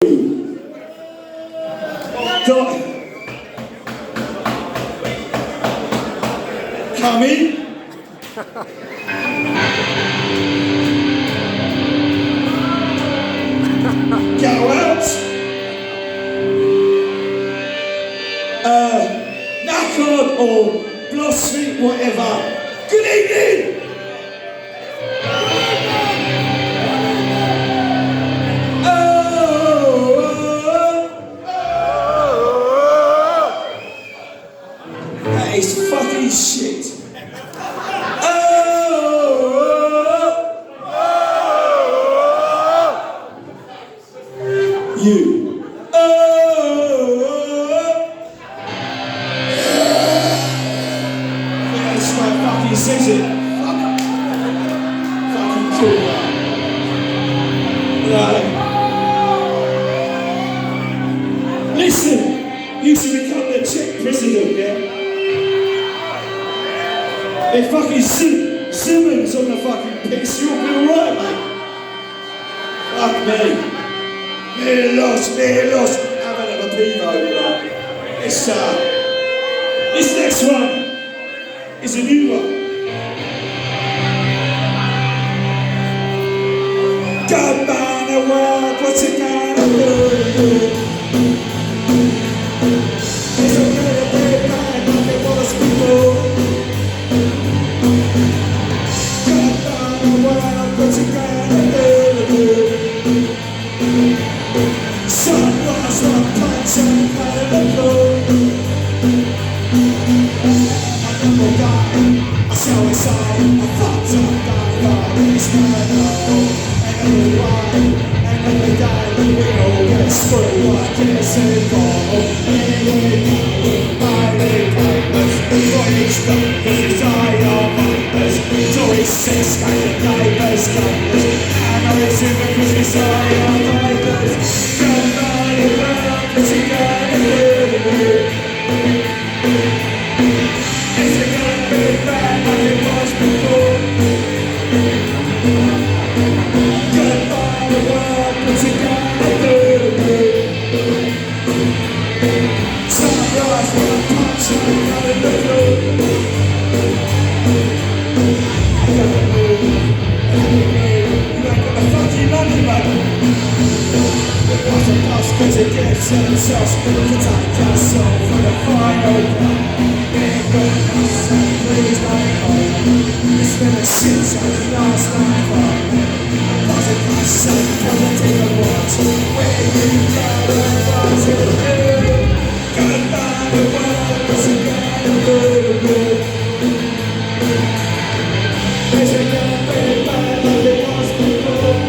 Come in. Go out. Knackered or blasphemy, whatever. Good evening. That is fucking shit. You. Yeah, that's my fucking says it. Fucking cool. Right. Listen, you should become the Czech president, yeah? They're fucking Simmons on the fucking piss. You'll be alright, mate. Fuck me. Near lost. Haven't had a Pivo, right? This next one is a new one. God man, the world, what's it gonna do? It's a better day back like it was before. God man, the world, what's it gonna do? Sunrise on a punch and kind of flow. I never die, I shall inside. I fucked up, die, it's not enough. And every why, and every die, we all get screwed. I can't say more. Anyway, I live kindness, voice darkness, desire mindless. Joy says, kind of neighbors, kindness. And I assume because desire mindless. Cause it gets themselves to take your soul for the final one. Big goodness and please don't home. It's been a shit since last night home. Was it myself for the dear ones? Where you go and what's it do? Gotta find the world, what's it gonna do? Is it gonna be bad like it was before?